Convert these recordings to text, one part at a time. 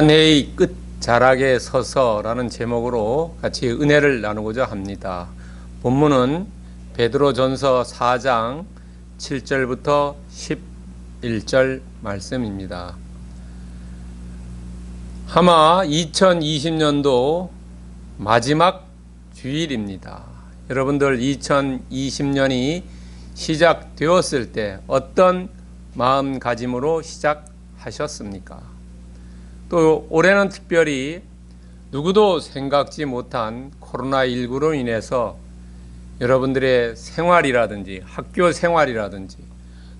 은혜의 끝자락에 서서라는 제목으로 같이 은혜를 나누고자 합니다. 본문은 베드로전서 4장 7절부터 11절 말씀입니다. 아마 2020년도 마지막 주일입니다. 여러분들 2020년이 시작되었을 때 어떤 마음가짐으로 시작하셨습니까? 또 올해는 특별히 누구도 생각지 못한 코로나19로 인해서 여러분들의 생활이라든지 학교 생활이라든지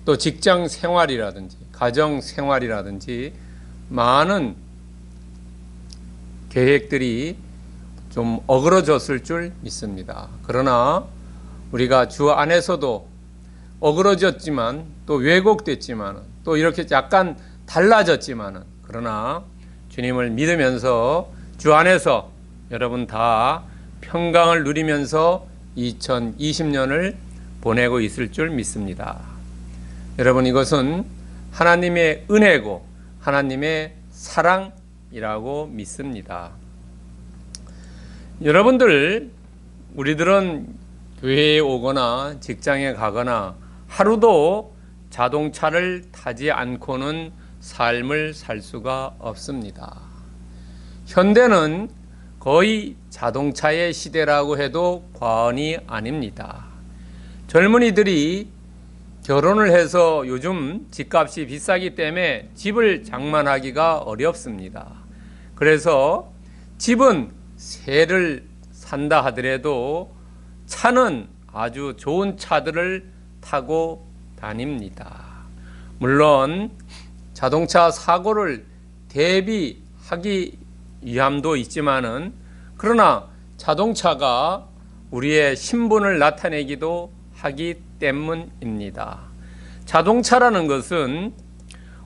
또 직장 생활이라든지 가정 생활이라든지 많은 계획들이 좀 어그러졌을 줄 믿습니다. 그러나 우리가 주 안에서도 어그러졌지만 또 왜곡됐지만 또 이렇게 약간 달라졌지만 그러나 주님을 믿으면서 주 안에서 여러분 다 평강을 누리면서 2020년을 보내고 있을 줄 믿습니다. 여러분, 이것은 하나님의 은혜고 하나님의 사랑이라고 믿습니다. 여러분들, 우리들은 교회에 오거나 직장에 가거나 하루도 자동차를 타지 않고는 삶을 살 수가 없습니다. 현대는 거의 자동차의 시대라고 해도 과언이 아닙니다. 젊은이들이 결혼을 해서 요즘 집값이 비싸기 때문에 집을 장만하기가 어렵습니다. 그래서 집은 새를 산다 하더라도 차는 아주 좋은 차들을 타고 다닙니다. 물론 자동차 사고를 대비하기 위함도 있지만은 그러나 자동차가 우리의 신분을 나타내기도 하기 때문입니다. 자동차라는 것은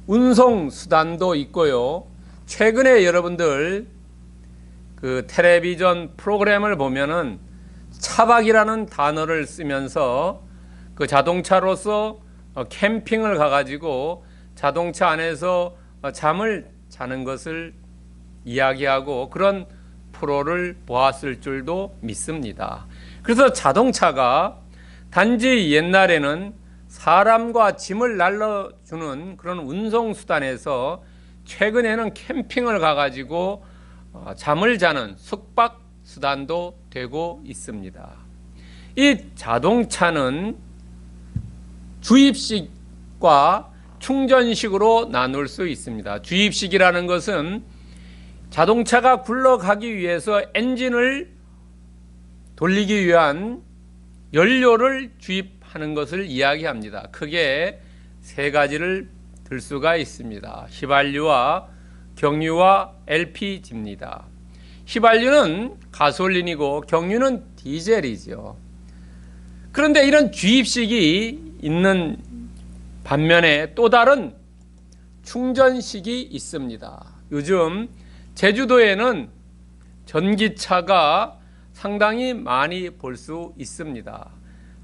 운송 수단도 있고요. 최근에 여러분들 그 텔레비전 프로그램을 보면은 차박이라는 단어를 쓰면서 그 자동차로서 캠핑을 가가지고 자동차 안에서 잠을 자는 것을 이야기하고 그런 프로를 보았을 줄도 믿습니다. 그래서 자동차가 단지 옛날에는 사람과 짐을 날려주는 그런 운송수단에서 최근에는 캠핑을 가가지고 잠을 자는 숙박수단도 되고 있습니다. 이 자동차는 주입식과 충전식으로 나눌 수 있습니다. 주입식이라는 것은 자동차가 굴러가기 위해서 엔진을 돌리기 위한 연료를 주입하는 것을 이야기합니다. 크게 세 가지를 들 수가 있습니다. 휘발유와 경유와 LPG입니다. 휘발유는 가솔린이고 경유는 디젤이죠. 그런데 이런 주입식이 있는 반면에 또 다른 충전식이 있습니다. 요즘 제주도에는 전기차가 상당히 많이 볼 수 있습니다.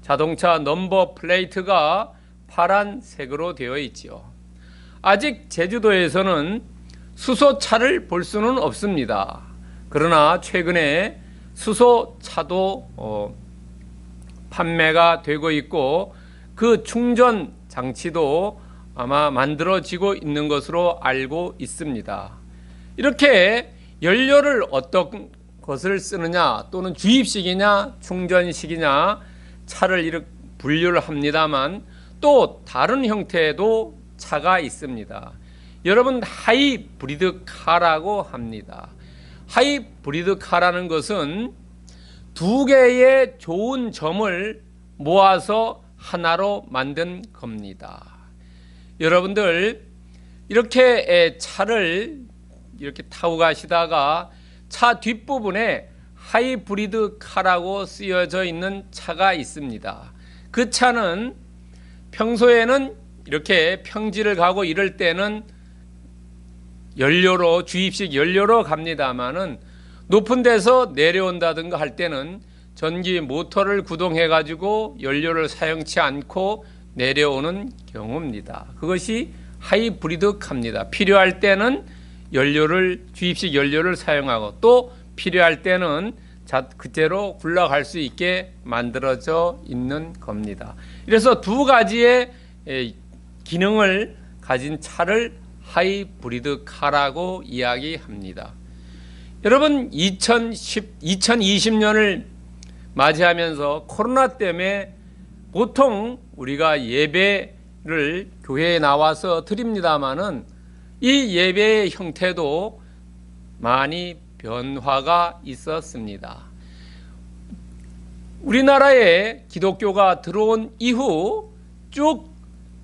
자동차 넘버 플레이트가 파란색으로 되어 있죠. 아직 제주도에서는 수소차를 볼 수는 없습니다. 그러나 최근에 수소차도 판매가 되고 있고 그 충전 장치도 아마 만들어지고 있는 것으로 알고 있습니다. 이렇게 연료를 어떤 것을 쓰느냐 또는 주입식이냐 충전식이냐 차를 이렇게 분류를 합니다만 또 다른 형태도 차가 있습니다. 여러분, 하이브리드 카라고 합니다. 하이브리드 카라는 것은 두 개의 좋은 점을 모아서 하나로 만든 겁니다. 여러분들, 이렇게 차를 이렇게 타고 가시다가 차 뒷부분에 하이브리드 카라고 쓰여져 있는 차가 있습니다. 그 차는 평소에는 이렇게 평지를 가고 이럴 때는 연료로 주입식 연료로 갑니다만은 높은 데서 내려온다든가 할 때는 전기 모터를 구동해 가지고 연료를 사용치 않고 내려오는 경우입니다. 그것이 하이브리드 카입니다. 필요할 때는 주입식 연료를 사용하고 또 필요할 때는 그대로 굴러갈 수 있게 만들어져 있는 겁니다. 그래서 두 가지의 기능을 가진 차를 하이브리드 카라고 이야기합니다. 여러분 2020년을 맞이하면서 코로나 때문에 보통 우리가 예배를 교회에 나와서 드립니다마는 이 예배의 형태도 많이 변화가 있었습니다. 우리나라에 기독교가 들어온 이후 쭉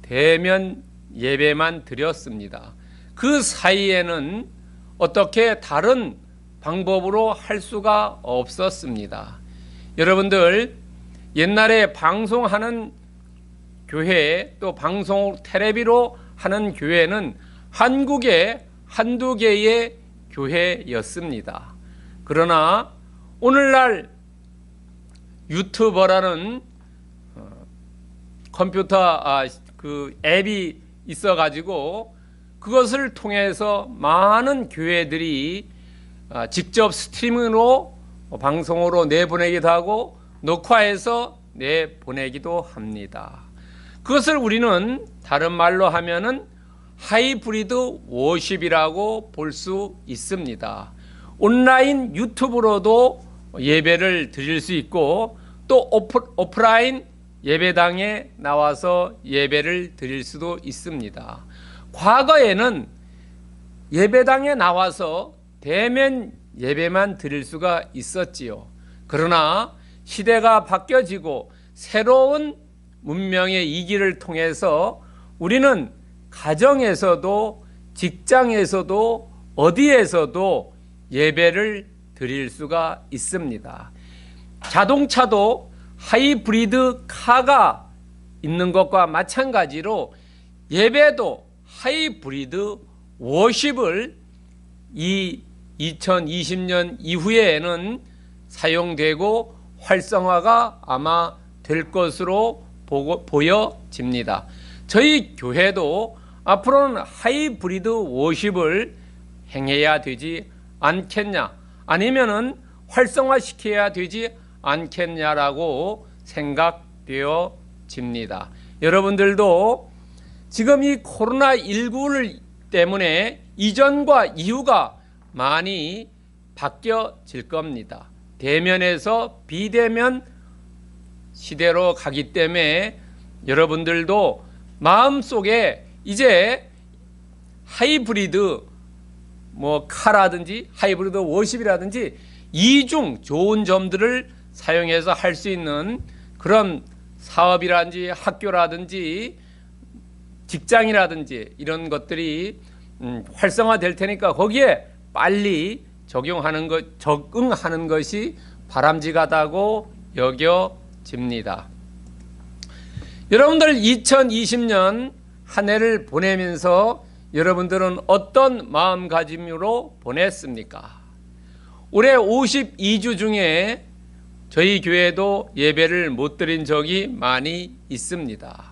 대면 예배만 드렸습니다. 그 사이에는 어떻게 다른 방법으로 할 수가 없었습니다. 여러분들 옛날에 방송하는 교회 또 방송 텔레비로 하는 교회는 한국에 한두 개의 교회였습니다. 그러나 오늘날 유튜버라는 컴퓨터 앱이 있어가지고 그것을 통해서 많은 교회들이 직접 스트리밍으로 방송으로 내보내기도 하고 녹화해서 내보내기도 합니다. 그것을 우리는 다른 말로 하면은 하이브리드 워십이라고 볼 수 있습니다. 온라인 유튜브로도 예배를 드릴 수 있고 또 오프라인 예배당에 나와서 예배를 드릴 수도 있습니다. 과거에는 예배당에 나와서 대면 예배만 드릴 수가 있었지요. 그러나 시대가 바뀌어지고 새로운 문명의 이기를 통해서 우리는 가정에서도 직장에서도 어디에서도 예배를 드릴 수가 있습니다. 자동차도 하이브리드 카가 있는 것과 마찬가지로 예배도 하이브리드 워십을 이 2020년 이후에는 사용되고 활성화가 아마 될 것으로 보여집니다. 저희 교회도 앞으로는 하이브리드 워십을 행해야 되지 않겠냐, 아니면은 활성화시켜야 되지 않겠냐라고 생각되어집니다. 여러분들도 지금 이 코로나19를 때문에 이전과 이후가 많이 바뀌어질 겁니다. 대면에서 비대면 시대로 가기 때문에 여러분들도 마음속에 이제 하이브리드 카라든지 하이브리드 워십이라든지 이중 좋은 점들을 사용해서 할 수 있는 그런 사업이라든지 학교라든지 직장이라든지 이런 것들이 활성화될 테니까 거기에 빨리 적용하는 적응하는 것이 바람직하다고 여겨집니다. 여러분들 2020년 한 해를 보내면서 여러분들은 어떤 마음가짐으로 보냈습니까? 올해 52주 중에 저희 교회도 예배를 못 드린 적이 많이 있습니다.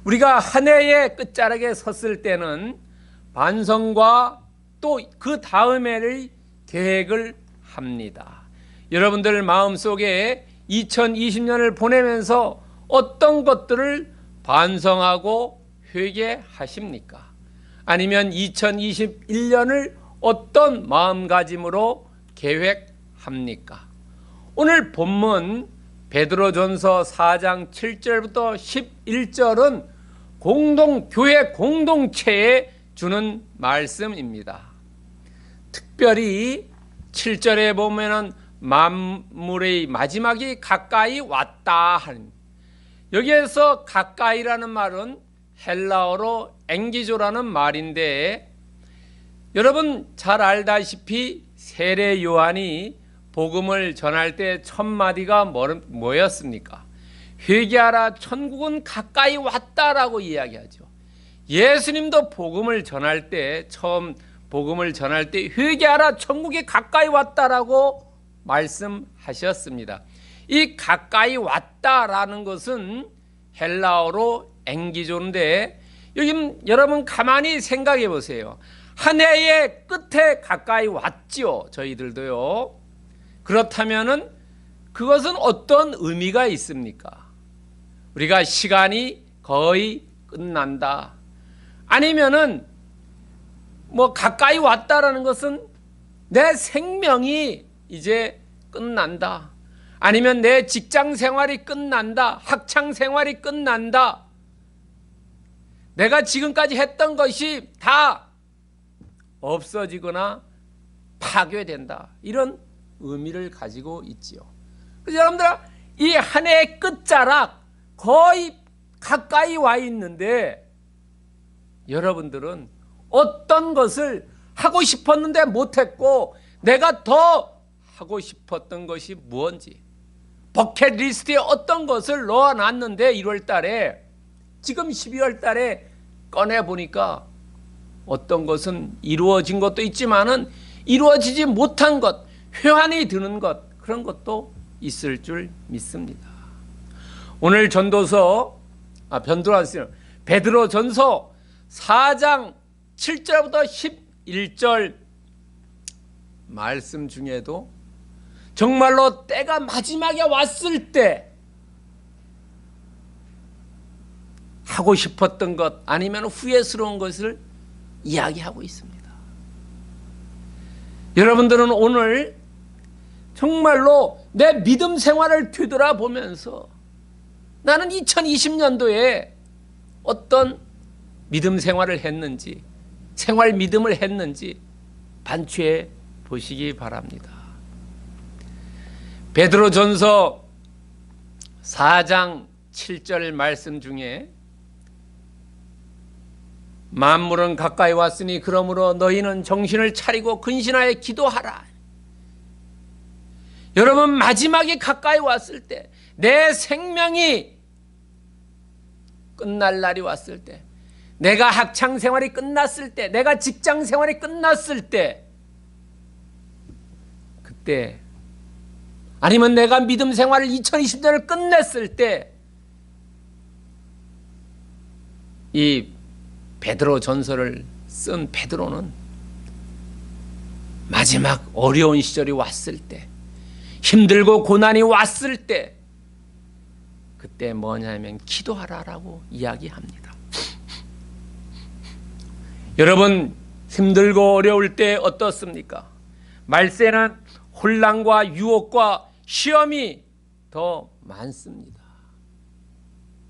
우리가 한 해의 끝자락에 섰을 때는 반성과 또 그 다음 해를 계획을 합니다. 여러분들 마음속에 2020년을 보내면서 어떤 것들을 반성하고 회개하십니까? 아니면 2021년을 어떤 마음가짐으로 계획합니까? 오늘 본문 베드로전서 4장 7절부터 11절은 교회 공동체에 주는 말씀입니다. 특별히 7절에 보면은 만물의 마지막이 가까이 왔다 하는, 여기에서 가까이라는 말은 헬라어로 앵기조라는 말인데, 여러분 잘 알다시피 세례 요한이 복음을 전할 때 첫 마디가 뭐였습니까? 회개하라, 천국은 가까이 왔다라고 이야기하죠. 예수님도 복음을 전할 때 회개하라, 천국이 가까이 왔다라고 말씀하셨습니다. 이 가까이 왔다라는 것은 헬라어로 앵기조인데, 여러분 가만히 생각해 보세요. 한 해의 끝에 가까이 왔지요. 저희들도요. 그렇다면은 그것은 어떤 의미가 있습니까? 우리가 시간이 거의 끝난다. 아니면은 가까이 왔다라는 것은 내 생명이 이제 끝난다. 아니면 내 직장 생활이 끝난다. 학창 생활이 끝난다. 내가 지금까지 했던 것이 다 없어지거나 파괴된다. 이런 의미를 가지고 있지요. 그래서 여러분들, 이 한 해의 끝자락 거의 가까이 와 있는데 여러분들은 어떤 것을 하고 싶었는데 못했고 내가 더 하고 싶었던 것이 무엇인지, 버킷리스트에 어떤 것을 넣어놨는데 1월 달에, 지금 12월 달에 꺼내보니까 어떤 것은 이루어진 것도 있지만은 이루어지지 못한 것, 회한이 드는 것, 그런 것도 있을 줄 믿습니다. 오늘 베드로전서 4장 7절부터 11절 말씀 중에도 정말로 때가 마지막에 왔을 때 하고 싶었던 것 아니면 후회스러운 것을 이야기하고 있습니다. 여러분들은 오늘 정말로 내 믿음 생활을 뒤돌아보면서 나는 2020년도에 어떤 믿음 생활을 했는지, 생활 믿음을 했는지 반추해 보시기 바랍니다. 베드로전서 4장 7절 말씀 중에 만물은 가까이 왔으니 그러므로 너희는 정신을 차리고 근신하여 기도하라. 여러분, 마지막에 가까이 왔을 때, 내 생명이 끝날 날이 왔을 때, 내가 학창 생활이 끝났을 때, 내가 직장 생활이 끝났을 때, 그때, 아니면 내가 믿음 생활을 2020년을 끝냈을 때, 이 베드로 전서를 쓴 베드로는 마지막 어려운 시절이 왔을 때, 힘들고 고난이 왔을 때, 그때 뭐냐면 기도하라라고 이야기합니다. 여러분, 힘들고 어려울 때 어떻습니까? 말세는 혼란과 유혹과 시험이 더 많습니다.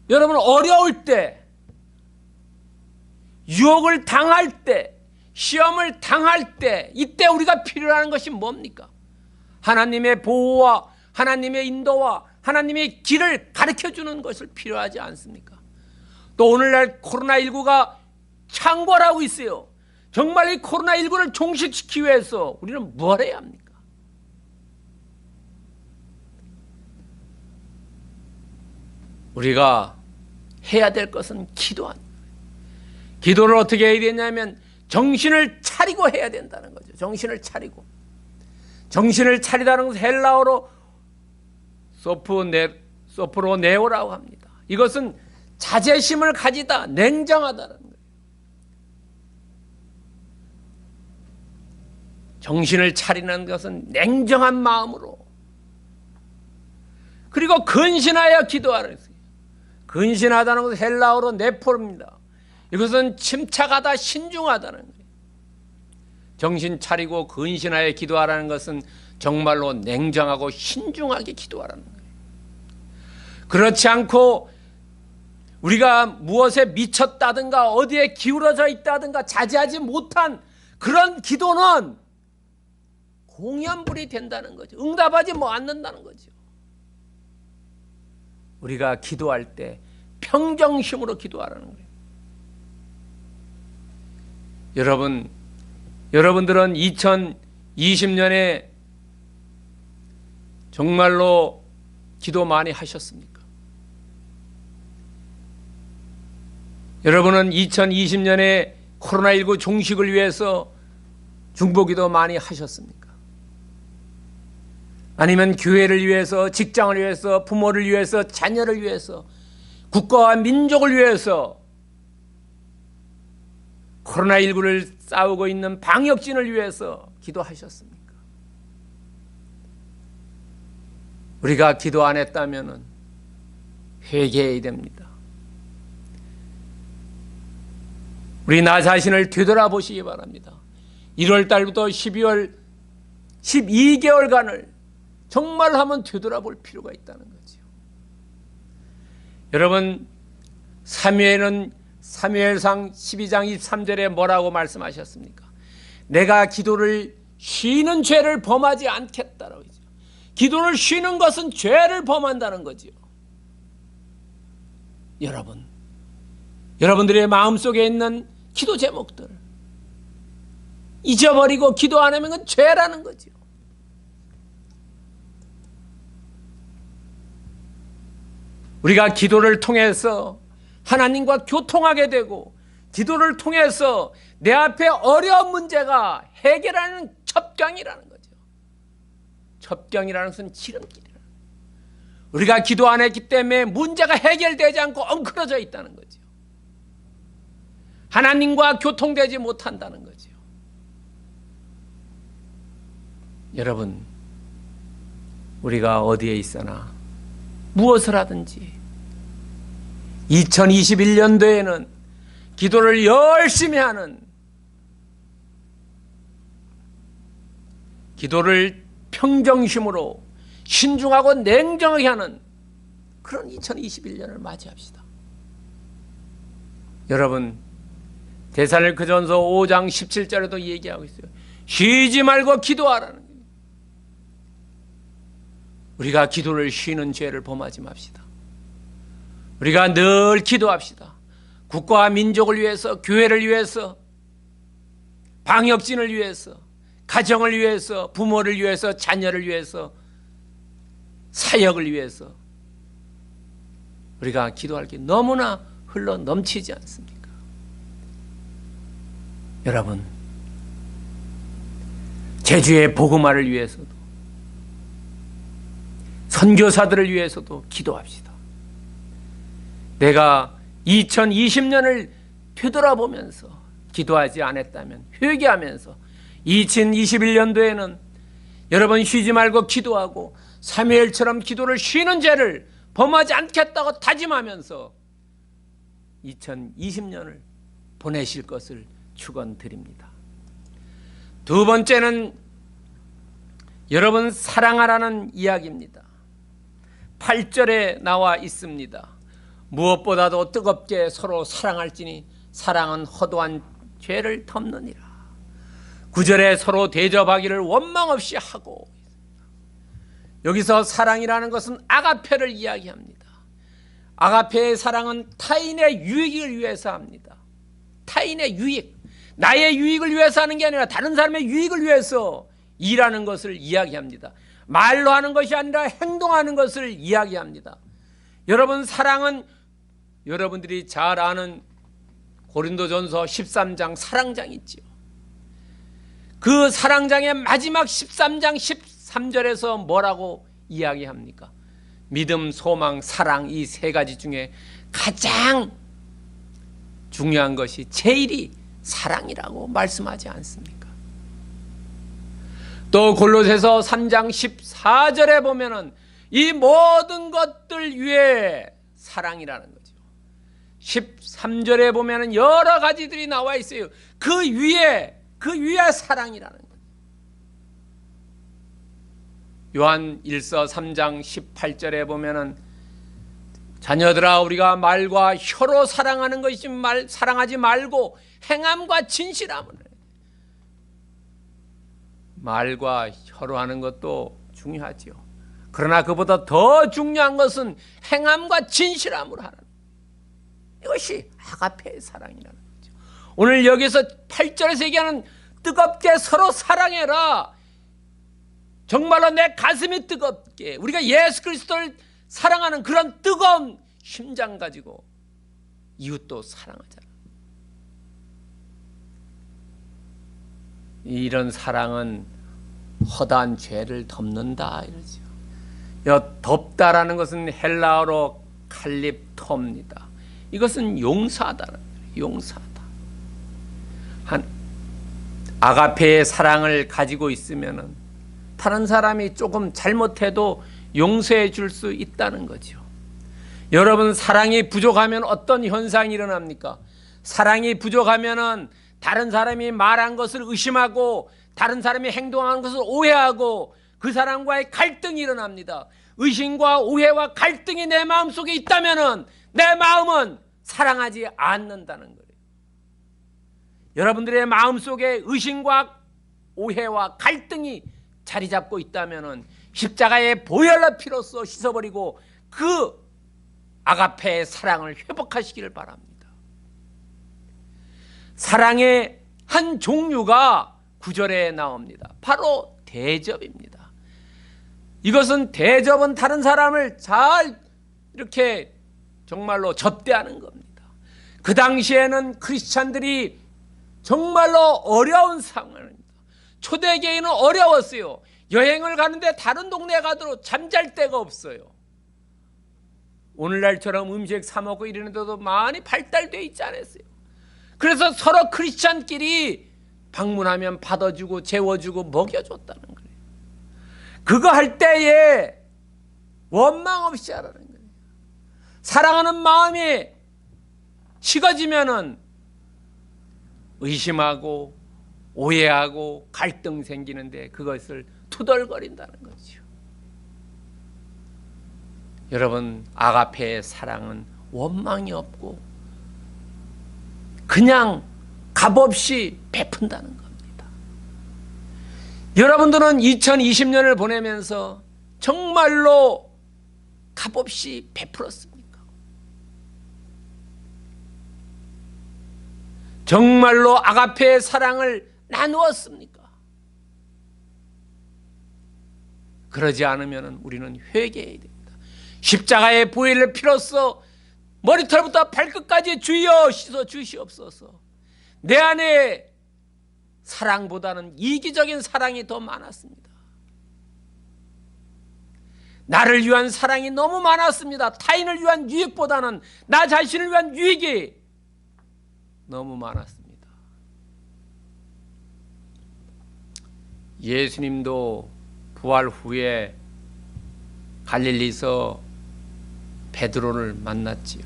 여러분, 어려울 때, 유혹을 당할 때, 시험을 당할 때, 이때 우리가 필요한 것이 뭡니까? 하나님의 보호와 하나님의 인도와 하나님의 길을 가르쳐주는 것을 필요하지 않습니까? 또 오늘날 코로나19가 창궐하고 있어요. 정말 이 코로나19를 종식시키기 위해서 우리는 뭘 해야 합니까? 우리가 해야 될 것은 기도하는 거예요. 기도를 어떻게 해야 되냐면 정신을 차리고 해야 된다는 거죠. 정신을 차리고. 정신을 차리다는 것은 헬라어로 소프로네오라고 합니다. 이것은 자제심을 가지다, 냉정하다는 거예요. 정신을 차리는 것은 냉정한 마음으로, 그리고 근신하여 기도하는 것이에요. 근신하다는 것은 헬라어로 네포입니다. 이것은 침착하다, 신중하다는 거예요. 정신 차리고 근신하여 기도하라는 것은 정말로 냉정하고 신중하게 기도하라는 거예요. 그렇지 않고 우리가 무엇에 미쳤다든가 어디에 기울어져 있다든가 자제하지 못한 그런 기도는 공연불이 된다는 거죠. 응답하지 않는다는 거죠. 우리가 기도할 때 평정심으로 기도하라는 거예요. 여러분들은 2020년에 정말로 기도 많이 하셨습니까? 여러분은 2020년에 코로나19 종식을 위해서 중보기도 많이 하셨습니까? 아니면 교회를 위해서, 직장을 위해서, 부모를 위해서, 자녀를 위해서, 국가와 민족을 위해서 코로나19를 싸우고 있는 방역진을 위해서 기도하셨습니까? 우리가 기도 안 했다면 회개해야 됩니다. 우리 나 자신을 되돌아보시기 바랍니다. 1월 달부터 12월 12개월간을 정말 한번 되돌아볼 필요가 있다는 거죠. 여러분, 사무엘상 12장 23절에 뭐라고 말씀하셨습니까? 내가 기도를 쉬는 죄를 범하지 않겠다라고 했죠. 기도를 쉬는 것은 죄를 범한다는 거죠. 여러분들의 마음속에 있는 기도 제목들 잊어버리고 기도 안 하면 그건 죄라는 거죠. 우리가 기도를 통해서 하나님과 교통하게 되고 기도를 통해서 내 앞에 어려운 문제가 해결하는 첩경이라는 거죠. 첩경이라는 것은 지름길이라는 거죠. 우리가 기도 안 했기 때문에 문제가 해결되지 않고 엉클어져 있다는 거죠. 하나님과 교통되지 못한다는 거죠. 여러분, 우리가 어디에 있으나 무엇을 하든지 2021년도에는 기도를 열심히 하는, 기도를 평정심으로 신중하고 냉정하게 하는 그런 2021년을 맞이합시다. 여러분, 데살로니가전서 5장 17절에도 얘기하고 있어요. 쉬지 말고 기도하라는 거예요. 우리가 기도를 쉬는 죄를 범하지 맙시다. 우리가 늘 기도합시다. 국가와 민족을 위해서, 교회를 위해서, 방역진을 위해서, 가정을 위해서, 부모를 위해서, 자녀를 위해서, 사역을 위해서 우리가 기도할 게 너무나 흘러 넘치지 않습니까? 여러분, 제주의 복음화를 위해서도, 선교사들을 위해서도 기도합시다. 내가 2020년을 되돌아보면서 기도하지 않았다면 회개하면서 2021년도에는 여러분 쉬지 말고 기도하고 사무엘처럼 기도를 쉬는 죄를 범하지 않겠다고 다짐하면서 2020년을 보내실 것을 축원드립니다. 두 번째는 여러분 사랑하라는 이야기입니다. 8절에 나와 있습니다. 무엇보다도 뜨겁게 서로 사랑할지니 사랑은 허도한 죄를 덮느니라. 9절에 서로 대접하기를 원망 없이 하고, 여기서 사랑이라는 것은 아가페를 이야기합니다. 아가페의 사랑은 타인의 유익을 위해서 합니다. 타인의 유익, 나의 유익을 위해서 하는 게 아니라 다른 사람의 유익을 위해서 일하는 것을 이야기합니다. 말로 하는 것이 아니라 행동하는 것을 이야기합니다. 여러분, 사랑은 여러분들이 잘 아는 고린도전서 13장 사랑장 있죠. 그 사랑장의 마지막 13장 13절에서 뭐라고 이야기합니까? 믿음, 소망, 사랑, 이 세 가지 중에 가장 중요한 것이 제일이 사랑이라고 말씀하지 않습니까? 또 골로새서 3장 14절에 보면은 이 모든 것들 위에 사랑이라는 거죠. 13절에 보면은 여러 가지들이 나와 있어요. 그 위에 사랑이라는 거죠. 요한 1서 3장 18절에 보면은 자녀들아, 우리가 말과 혀로 사랑하는 것이지 사랑하지 말고 행함과 진실함을. 말과 혀로 하는 것도 중요하죠. 그러나 그보다 더 중요한 것은 행함과 진실함으로 하는, 이것이 아가페의 사랑이라는 거죠. 오늘 여기서 8절에서 얘기하는 뜨겁게 서로 사랑해라, 정말로 내 가슴이 뜨겁게 우리가 예수 그리스도를 사랑하는 그런 뜨거운 심장 가지고 이웃도 사랑하잖아. 이런 사랑은 허다한 죄를 덮는다 이러죠. 덮다라는 것은 헬라어로 칼립토입니다. 이것은 용서하다는 거예요. 용서하다. 아가페의 사랑을 가지고 있으면은 다른 사람이 조금 잘못해도 용서해 줄 수 있다는 거죠. 여러분, 사랑이 부족하면 어떤 현상이 일어납니까? 사랑이 부족하면은 다른 사람이 말한 것을 의심하고 다른 사람이 행동하는 것을 오해하고 그 사람과의 갈등이 일어납니다. 의심과 오해와 갈등이 내 마음속에 있다면은 내 마음은 사랑하지 않는다는 거예요. 여러분들의 마음속에 의심과 오해와 갈등이 자리 잡고 있다면은 십자가의 보혈의 피로써 씻어버리고 그 아가페의 사랑을 회복하시기를 바랍니다. 사랑의 한 종류가 9절에 나옵니다. 바로 대접입니다. 이것은 대접은 다른 사람을 잘 이렇게 정말로 접대하는 겁니다. 그 당시에는 크리스찬들이 정말로 어려운 상황입니다. 초대교회는 어려웠어요. 여행을 가는데 다른 동네에 가도 잠잘 데가 없어요. 오늘날처럼 음식 사 먹고 이러는 데도 많이 발달되어 있지 않았어요. 그래서 서로 크리스찬끼리 방문하면 받아주고 재워주고 먹여줬다는 거예요. 그거 할 때에 원망 없이 하라는 거예요. 사랑하는 마음이 식어지면은 의심하고 오해하고 갈등 생기는데 그것을 투덜거린다는 거죠. 여러분, 아가페의 사랑은 원망이 없고 그냥 값없이 베푼다는 겁니다. 여러분들은 2020년을 보내면서 정말로 값없이 베풀었습니까? 정말로 아가페의 사랑을 나누었습니까? 그러지 않으면 우리는 회개해야 됩니다. 십자가의 보혈의 피로써 머리털부터 발끝까지 주여 씻어 주시옵소서. 내 안에 사랑보다는 이기적인 사랑이 더 많았습니다. 나를 위한 사랑이 너무 많았습니다. 타인을 위한 유익보다는 나 자신을 위한 유익이 너무 많았습니다. 예수님도 부활 후에 갈릴리에서 베드로를 만났지요.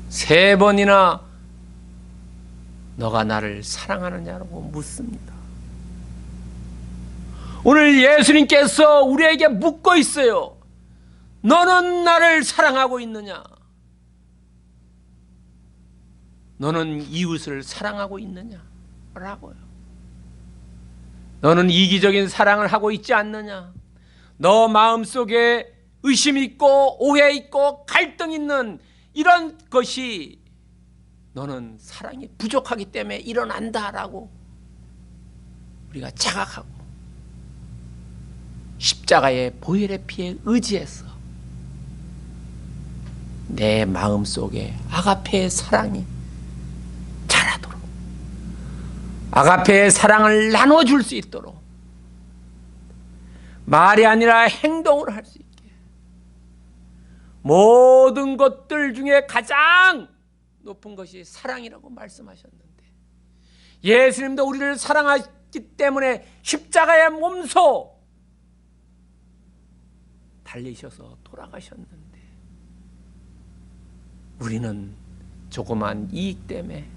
3번이나 너가 나를 사랑하느냐고 묻습니다. 오늘 예수님께서 우리에게 묻고 있어요. 너는 나를 사랑하고 있느냐? 너는 이웃을 사랑하고 있느냐? 라고요. 너는 이기적인 사랑을 하고 있지 않느냐? 너 마음속에 의심 있고 오해 있고 갈등 있는 이런 것이 너는 사랑이 부족하기 때문에 일어난다라고 우리가 자각하고 십자가의 보혈의 피에 의지해서 내 마음속에 아가페의 사랑이 자라도록 아가페의 사랑을 나눠줄 수 있도록 말이 아니라 행동을 할 수 있게 모든 것들 중에 가장 높은 것이 사랑이라고 말씀하셨는데 예수님도 우리를 사랑하기 때문에 십자가의 몸소 달리셔서 돌아가셨는데 우리는 조그만 이익 때문에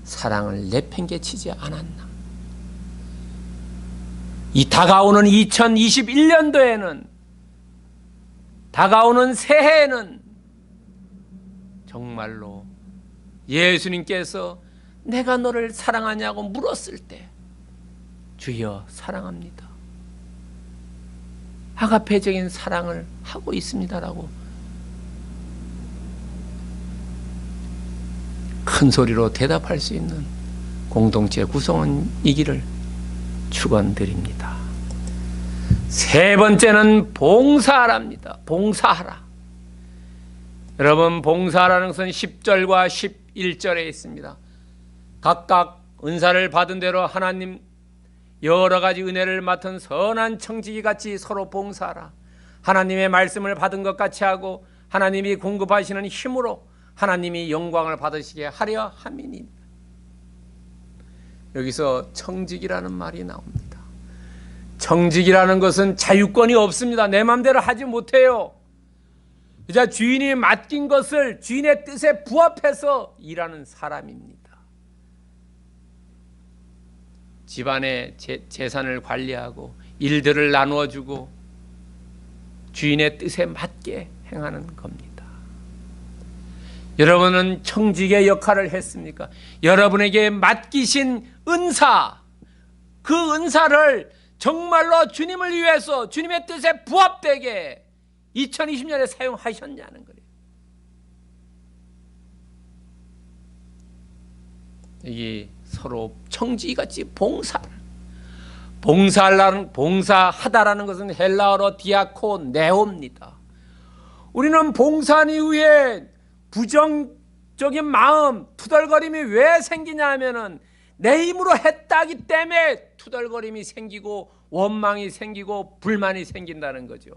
사랑을 내팽개치지 않았나? 이 다가오는 2021년도에는 다가오는 새해에는 정말로 예수님께서 내가 너를 사랑하냐고 물었을 때 주여 사랑합니다. 아가페적인 사랑을 하고 있습니다라고 큰 소리로 대답할 수 있는 공동체 구성원이기를 축원드립니다. 3번째는 봉사하랍니다. 봉사하라. 여러분, 봉사하라는 것은 10절과 11절에 있습니다. 각각 은사를 받은 대로 하나님 여러 가지 은혜를 맡은 선한 청지기 같이 서로 봉사하라. 하나님의 말씀을 받은 것 같이 하고 하나님이 공급하시는 힘으로 하나님이 영광을 받으시게 하려 함이니. 여기서 청직이라는 말이 나옵니다. 청직이라는 것은 자유권이 없습니다. 내 마음대로 하지 못해요. 그저 주인이 맡긴 것을 주인의 뜻에 부합해서 일하는 사람입니다. 집안의 재산을 관리하고 일들을 나누어주고 주인의 뜻에 맞게 행하는 겁니다. 여러분은 청직의 역할을 했습니까? 여러분에게 맡기신 은사, 그 은사를 정말로 주님을 위해서 주님의 뜻에 부합되게 2020년에 사용하셨냐는 거예요. 이게 서로 청지기같이 봉사하다라는 것은 헬라어로 디아코네오입니다. 우리는 봉사한 이후에 부정적인 마음, 투덜거림이 왜 생기냐 하면은 내 힘으로 했다기 때문에 투덜거림이 생기고 원망이 생기고 불만이 생긴다는 거죠.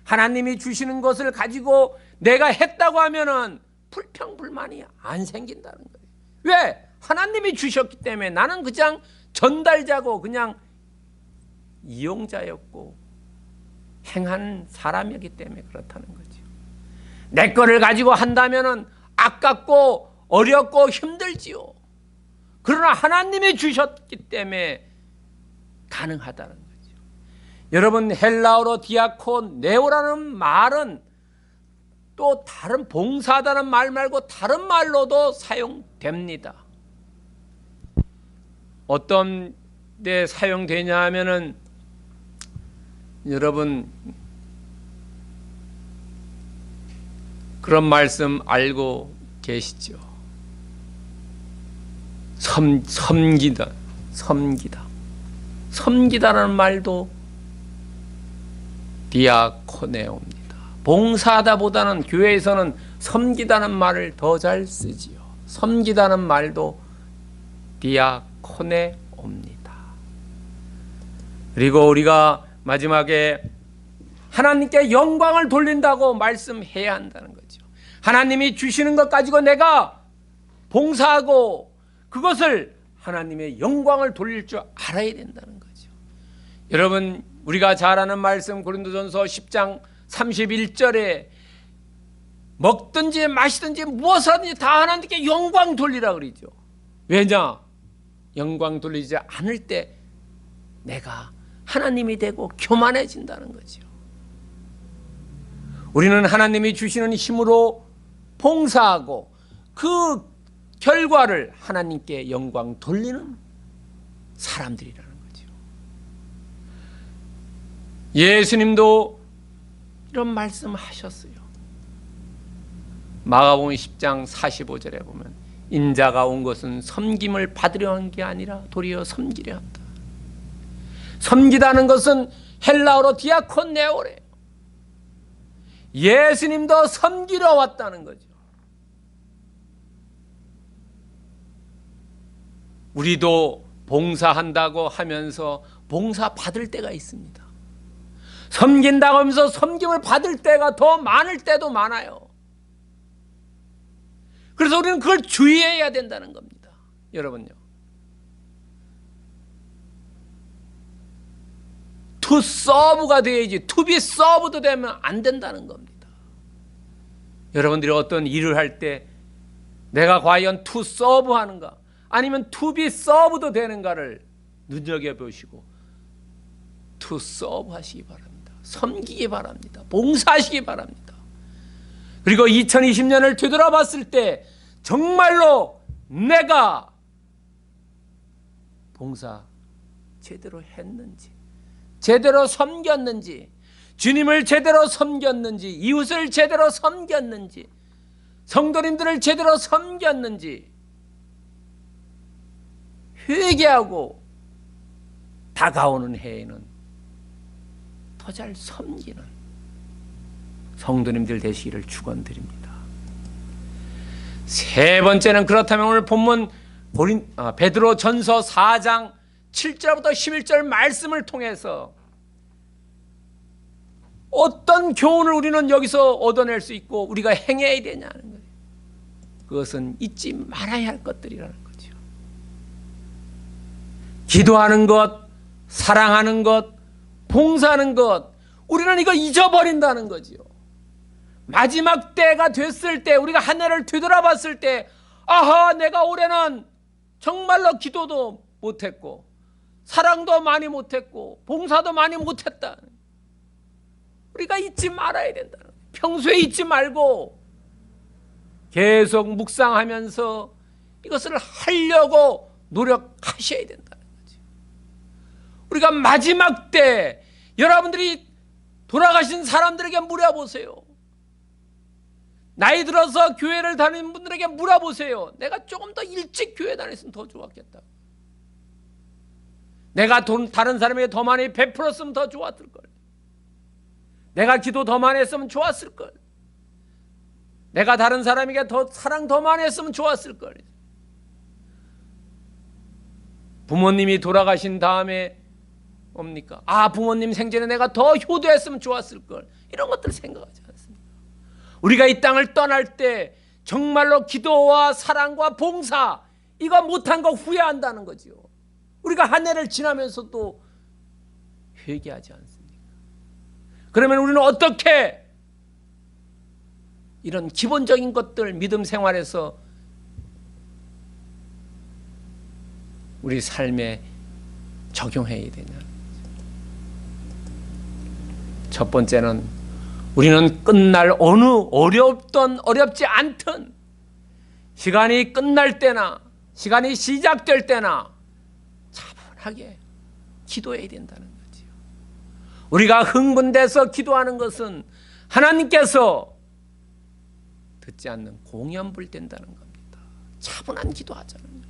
하나님이 주시는 것을 가지고 내가 했다고 하면은 불평불만이 안 생긴다는 거예요. 왜? 하나님이 주셨기 때문에 나는 그냥 전달자고 그냥 이용자였고 행하는 사람이기 때문에 그렇다는 거죠. 내 거를 가지고 한다면은 아깝고 어렵고 힘들지요. 그러나 하나님이 주셨기 때문에 가능하다는 거죠. 여러분, 헬라어로 디아코네오라는 말은 또 다른 봉사하다는 말 말고 다른 말로도 사용됩니다. 어떤 데 사용되냐 하면은 여러분 그런 말씀 알고 계시죠? 섬기다라는 말도 디아코네오입니다. 봉사하다보다는 교회에서는 섬기다는 말을 더 잘 쓰지요. 섬기다는 말도 디아코네오입니다. 그리고 우리가 마지막에 하나님께 영광을 돌린다고 말씀해야 한다는 거죠. 하나님이 주시는 것 가지고 내가 봉사하고 그것을 하나님의 영광을 돌릴 줄 알아야 된다는 거죠. 여러분, 우리가 잘 아는 말씀 고린도전서 10장 31절에 먹든지 마시든지 무엇을 하든지 다 하나님께 영광 돌리라 그러죠. 왜냐? 영광 돌리지 않을 때 내가 하나님이 되고 교만해진다는 거죠. 우리는 하나님이 주시는 힘으로 봉사하고 그 결과를 하나님께 영광 돌리는 사람들이라는 거죠. 예수님도 이런 말씀하셨어요. 마가복음 10장 45절에 보면 인자가 온 것은 섬김을 받으려 한 게 아니라 도리어 섬기려 한다. 섬기다는 것은 헬라어로 디아코네오래요. 예수님도 섬기러 왔다는 거죠. 우리도 봉사한다고 하면서 봉사 받을 때가 있습니다. 섬긴다고 하면서 섬김을 받을 때가 더 많을 때도 많아요. 그래서 우리는 그걸 주의해야 된다는 겁니다. 여러분요. to serve가 되어야지 to be served 되면 안 된다는 겁니다. 여러분들이 어떤 일을 할 때 내가 과연 to serve 하는가 아니면 to be served 되는가를 눈여겨보시고 to serve 하시기 바랍니다. 섬기기 바랍니다. 봉사하시기 바랍니다. 그리고 2020년을 되돌아봤을 때 정말로 내가 봉사 제대로 했는지, 제대로 섬겼는지, 주님을 제대로 섬겼는지, 이웃을 제대로 섬겼는지, 성도님들을 제대로 섬겼는지 회개하고 다가오는 해에는 더 잘 섬기는 성도님들 되시기를 축원드립니다. 세 번째는 그렇다면 오늘 본문 베드로 전서 4장 7절부터 11절 말씀을 통해서 어떤 교훈을 우리는 여기서 얻어낼 수 있고 우리가 행해야 되냐는 거예요. 그것은 잊지 말아야 할 것들이라는 거죠. 기도하는 것, 사랑하는 것, 봉사하는 것, 우리는 이거 잊어버린다는 거지요. 마지막 때가 됐을 때, 우리가 한 해를 뒤돌아봤을 때, 아하, 내가 올해는 정말로 기도도 못했고 사랑도 많이 못했고 봉사도 많이 못했다. 우리가 잊지 말아야 된다. 평소에 잊지 말고 계속 묵상하면서 이것을 하려고 노력하셔야 된다는 거죠. 우리가 마지막 때 여러분들이 돌아가신 사람들에게 물어보세요. 나이 들어서 교회를 다니는 분들에게 물어보세요. 내가 조금 더 일찍 교회 다녔으면 더 좋았겠다. 내가 돈 다른 사람에게 더 많이 베풀었으면 더 좋았을 걸. 내가 기도 더 많이 했으면 좋았을 걸. 내가 다른 사람에게 더 사랑 더 많이 했으면 좋았을 걸. 부모님이 돌아가신 다음에 뭡니까? 아, 부모님 생전에 내가 더 효도했으면 좋았을 걸. 이런 것들 생각하지 않습니다. 우리가 이 땅을 떠날 때 정말로 기도와 사랑과 봉사 이거 못한 거 후회한다는 거지요. 우리가 한 해를 지나면서도 회개하지 않습니까? 그러면 우리는 어떻게 이런 기본적인 것들 믿음 생활에서 우리 삶에 적용해야 되냐? 첫 번째는 우리는 끝날 어느 어렵지 않든 시간이 끝날 때나 시간이 시작될 때나 차분하게 기도해야 된다는 거지요. 우리가 흥분돼서 기도하는 것은 하나님께서 듣지 않는 공연불된다는 겁니다. 차분한 기도하자는 거예요.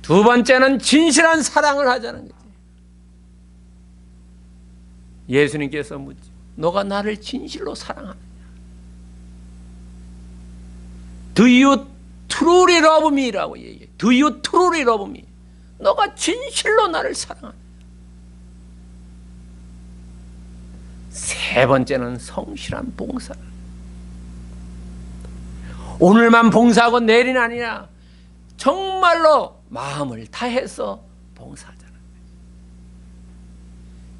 두 번째는 진실한 사랑을 하자는 거지. 예수님께서 묻죠. 너가 나를 진실로 사랑하느냐? Do you truly love me? 라고 얘기해요. Do you truly love me? 너가 진실로 나를 사랑하느냐? 세 번째는 성실한 봉사를. 오늘만 봉사하고 내일은 아니라 정말로 마음을 다해서 봉사하자는 거예요.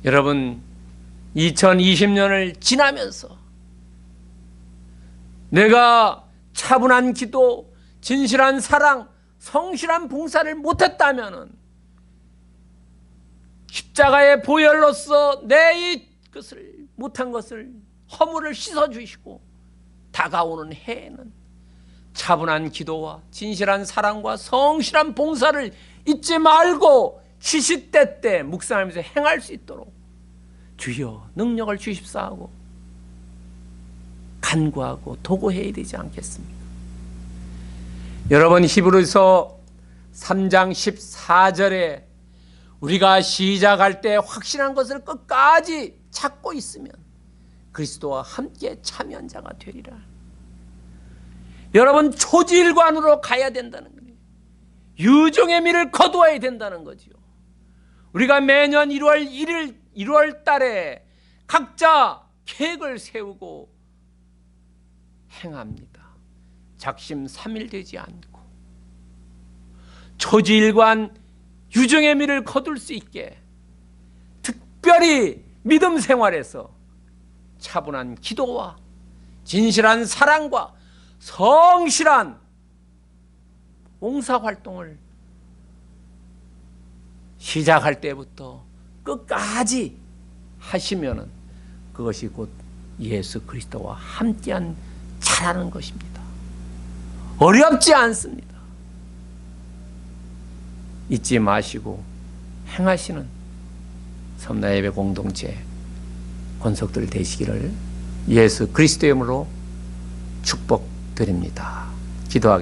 여러분 2020년을 지나면서 내가 차분한 기도, 진실한 사랑, 성실한 봉사를 못했다면 십자가의 보혈로서 내 이것을 못한 것을 허물을 씻어주시고 다가오는 해에는 차분한 기도와 진실한 사랑과 성실한 봉사를 잊지 말고 시시때때 때 묵상하면서 행할 수 있도록 주여 능력을 주십사하고 간구하고 도구해야 되지 않겠습니까? 여러분 히브리서 3장 14절에 우리가 시작할 때 확신한 것을 끝까지 찾고 있으면 그리스도와 함께 참여한 자가 되리라. 여러분 초지일관으로 가야 된다는 거예요. 유종의 미를 거두어야 된다는 거지요. 우리가 매년 1월 달에 각자 계획을 세우고 행합니다. 작심삼일되지 않고 초지일관 유종의 미를 거둘 수 있게 특별히 믿음 생활에서 차분한 기도와 진실한 사랑과 성실한 봉사활동을 시작할 때부터 끝까지 하시면은 그것이 곧 예수 그리스도와 함께한 자라는 것입니다. 어렵지 않습니다. 잊지 마시고 행하시는 섬나예배 공동체 권속들 되시기를 예수 그리스도의 이름으로 축복드립니다. 기도하겠습니다.